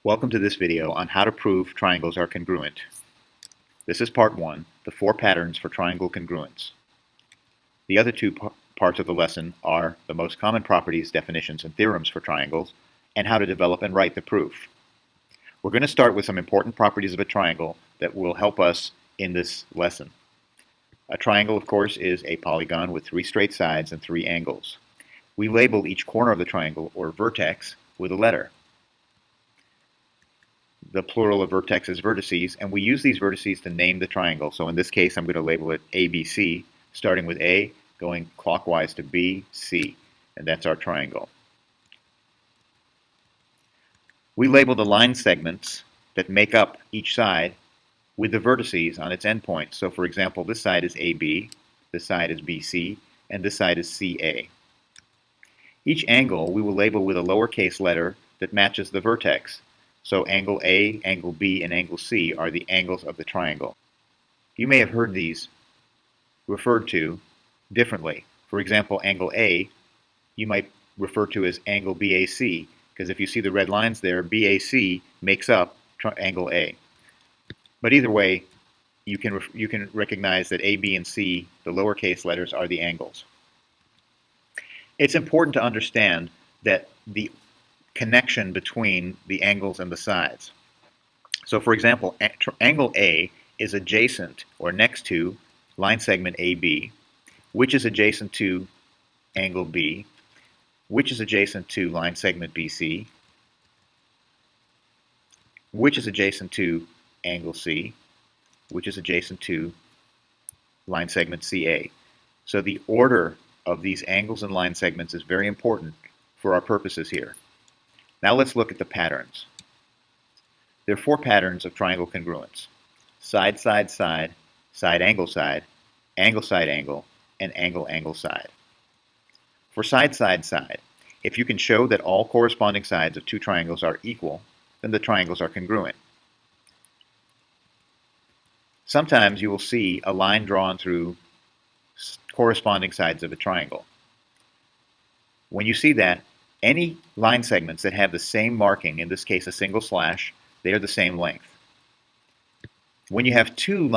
Welcome to this video on how to prove triangles are congruent. This is part 1, the 4 patterns for triangle congruence. The other two parts of the lesson are the most common properties, definitions, and theorems for triangles, and how to develop and write the proof. We're going to start with some important properties of a triangle that will help us in this lesson. A triangle, of course, is a polygon with 3 straight sides and 3 angles. We label each corner of the triangle, or vertex, with a letter. The plural of vertex is vertices, and we use these vertices to name the triangle. So in this case, I'm going to label it ABC, starting with A, going clockwise to B, C, and that's our triangle. We label the line segments that make up each side with the vertices on its endpoints. So for example, this side is AB, this side is BC, and this side is CA. Each angle we will label with a lowercase letter that matches the vertex. So angle A, angle B, and angle C are the angles of the triangle. You may have heard these referred to differently. For example, angle A, you might refer to as angle BAC, because if you see the red lines there, BAC makes up angle A. But either way, you can recognize that A, B, and C, the lowercase letters, are the angles. It's important to understand that the connection between the angles and the sides. So for example, angle A is adjacent or next to line segment AB, which is adjacent to angle B, which is adjacent to line segment BC, which is adjacent to angle C, which is adjacent to line segment CA. So the order of these angles and line segments is very important for our purposes here. Now let's look at the patterns. There are 4 patterns of triangle congruence: side, side, side, side, angle, side, angle, and angle, angle, side. For side, side, side, if you can show that all corresponding sides of 2 triangles are equal, then the triangles are congruent. Sometimes you will see a line drawn through corresponding sides of a triangle. When you see that, any line segments that have the same marking, in this case a single slash, they are the same length. When you have two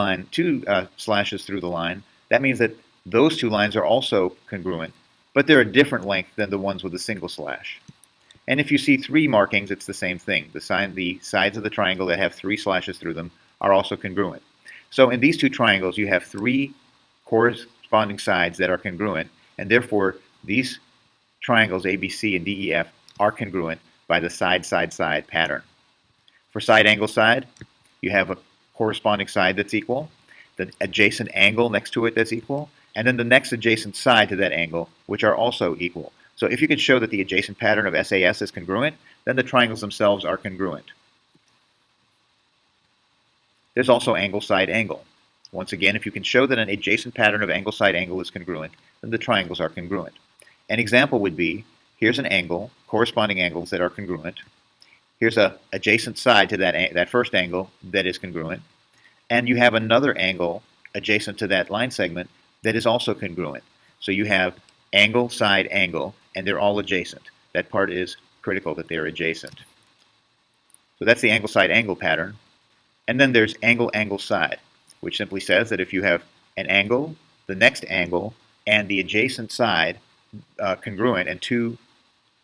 slashes through the line, that means that those 2 lines are also congruent, but they're a different length than the ones with a single slash. And if you see 3 markings, it's the same thing. The sides of the triangle that have 3 slashes through them are also congruent. So in these 2 triangles, you have 3 corresponding sides that are congruent, and therefore these triangles ABC and DEF are congruent by the side, side, side pattern. For side, angle, side, you have a corresponding side that's equal, the adjacent angle next to it that's equal, and then the next adjacent side to that angle, which are also equal. So if you can show that the adjacent pattern of SAS is congruent, then the triangles themselves are congruent. There's also angle, side, angle. Once again, if you can show that an adjacent pattern of angle, side, angle is congruent, then the triangles are congruent. An example would be, here's an angle, corresponding angles that are congruent. Here's an adjacent side to that first angle that is congruent. And you have another angle adjacent to that line segment that is also congruent. So you have angle, side, angle, and they're all adjacent. That part is critical, that they're adjacent. So that's the angle, side, angle pattern. And then there's angle, angle, side, which simply says that if you have an angle, the next angle, and the adjacent side congruent, and 2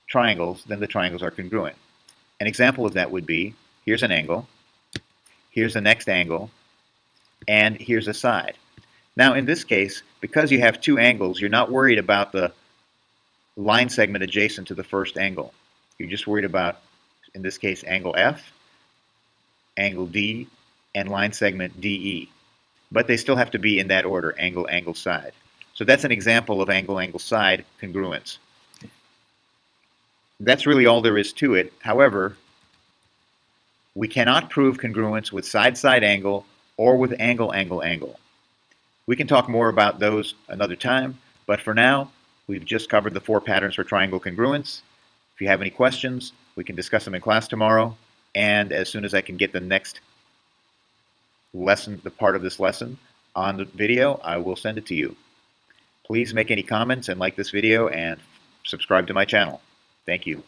triangles, then the triangles are congruent. An example of that would be, here's an angle, here's the next angle, and here's a side. Now in this case, because you have 2 angles, you're not worried about the line segment adjacent to the first angle. You're just worried about, in this case, angle F, angle D, and line segment DE. But they still have to be in that order, angle, angle, side. So that's an example of angle, angle, side congruence. That's really all there is to it. However, we cannot prove congruence with side, side, angle, or with angle, angle, angle. We can talk more about those another time, but for now, we've just covered the 4 patterns for triangle congruence. If you have any questions, we can discuss them in class tomorrow, and as soon as I can get the next lesson, the part of this lesson, on the video, I will send it to you. Please make any comments and like this video and subscribe to my channel. Thank you.